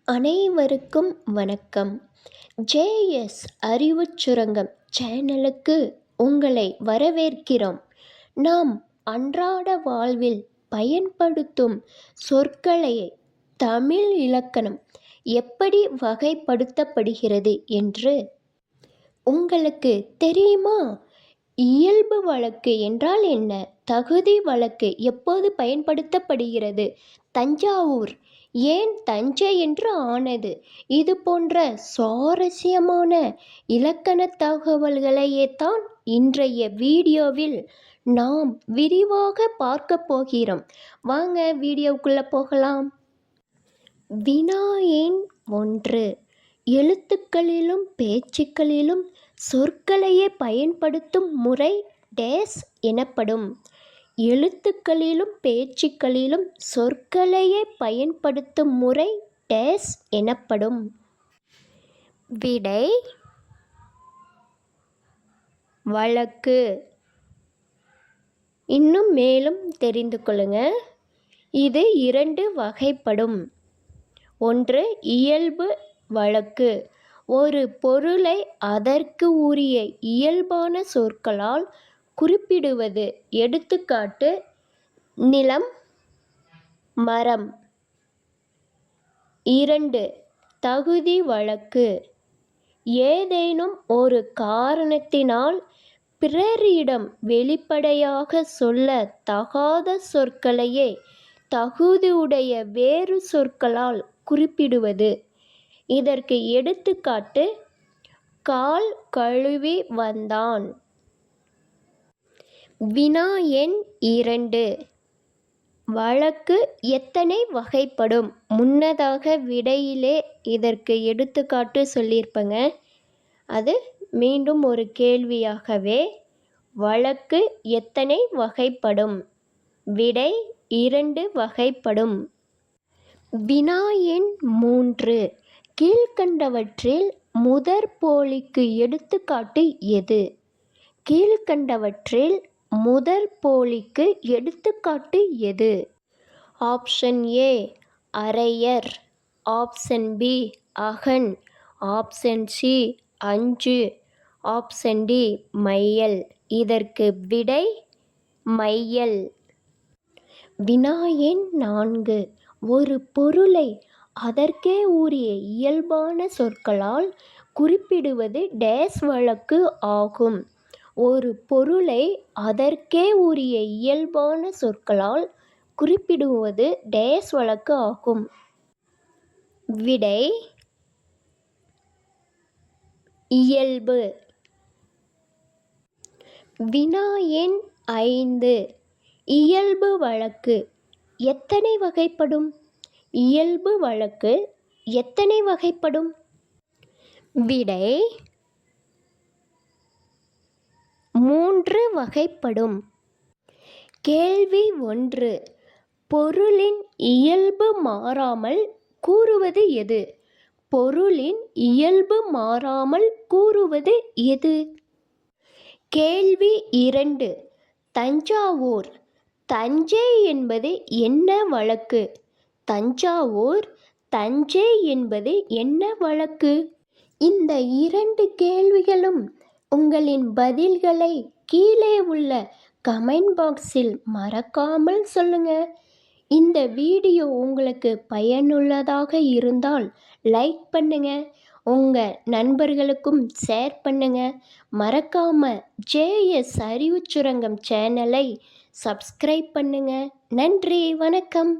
அனைவருக்கும் வணக்கம். ஜேஎஸ் அறிவுச் சுரங்கம் சேனலுக்கு உங்களை வரவேற்கிறோம். நாம் அன்றாட வாழ்வில் பயன்படுத்தும் சொற்களை தமிழ் இலக்கணம் எப்படி வகைப்படுத்தப்படுகிறது என்று உங்களுக்கு தெரியுமா? இயல்பு வழக்கு என்றால் என்ன? தகுதி வழக்கு எப்போது பயன்படுத்தப்படுகிறது? தஞ்சாவூர் ஏன் தஞ்சை என்று ஆனது? இது போன்ற சுவாரஸ்யமான இலக்கண தகவல்களையே தான் இன்றைய வீடியோவில் நாம் விரிவாக பார்க்க போகிறோம். வாங்க வீடியோக்குள்ள போகலாம். வினா எண் 1. எழுத்துக்களிலும் பேச்சுக்களிலும் சொற்களையே பயன்படுத்தும் முறை டேஸ் எனப்படும். எழுத்துக்களிலும் பேச்சுக்களிலும் சொற்களையே பயன்படுத்தும் முறை டேஸ் எனப்படும். விடை வழக்கு. இன்னும் மேலும் தெரிந்து கொள்ளுங்க. இது 2 வகைப்படும். 1. இயல்பு வழக்கு. ஒரு பொருளை அதற்கு உரிய இயல்பான சொற்களால் குறிப்பிடுவது. எடுத்துக்காட்டு: நிலம், மரம். 2. தகுதி வழக்கு. ஏதேனும் ஒரு காரணத்தினால் பிறரிடம் வெளிப்படையாக சொல்ல தகாத சொற்களையே தகுதியுடைய வேறு சொற்களால் குறிப்பிடுவது. இதற்கு எடுத்துக்காட்டு: கால் கழுவி வந்தான். வினா எண் 2. வழக்கு எத்தனை வகைப்படும்? முன்னதாக விடையிலே இதற்கு எடுத்துக்காட்டு சொல்லியிருப்பேங்க. அது மீண்டும் ஒரு கேள்வியாகவே. வழக்கு எத்தனை வகைப்படும்? விடை 2 வகைப்படும். வினா எண் 3. கீழ்க்கண்டவற்றில் முதற்போலிக்கு எடுத்துக்காட்டு எது? கீழ்க்கண்டவற்றில் முதற்போலிக்கு எடுத்துக்காட்டு எது? ஆப்ஷன் ஏ அரையர், ஆப்ஷன் பி அகன், ஆப்ஷன் சி அஞ்சு, ஆப்ஷன் டி மையல். இதற்கு விடை மையல். வினா எண் 4. ஒரு பொருளை அதற்கே உரிய இயல்பான சொற்களால் குறிப்பிடுவது டேஸ் வழக்கு ஆகும். ஒரு பொருளை அதற்கே உரிய இயல்பான சொற்களால் குறிப்பிடுவது டேஸ் வழக்கு ஆகும். விடை இயல்பு. வினா எண் 5. இயல்பு வழக்கு எத்தனை வகைப்படும்? இயல்பு வழக்கு எத்தனை வகைப்படும்? விடை 3 வகைப்படும். கேள்வி 1. பொருளின் இயல்பு மாறாமல் கூறுவது எது? பொருளின் இயல்பு மாறாமல் கூறுவது எது? கேள்வி 2. தஞ்சாவூர் தஞ்சை என்பது என்ன வழக்கு? தஞ்சாவூர் தஞ்சை என்பது என்ன வழக்கு? இந்த 2 கேள்விகளும் உங்களின் பதில்களை கீழே உள்ள கமெண்ட் பாக்ஸில் மறக்காமல் சொல்லுங்க. இந்த வீடியோ உங்களுக்கு பயனுள்ளதாக இருந்தால் லைக் பண்ணுங்க. உங்கள் நண்பர்களுக்கும் ஷேர் பண்ணுங்க. மறக்காம ஜேஎஸ் அறிவுச் சுரங்கம் சேனலை சப்ஸ்கிரைப் பண்ணுங்க. நன்றி, வணக்கம்.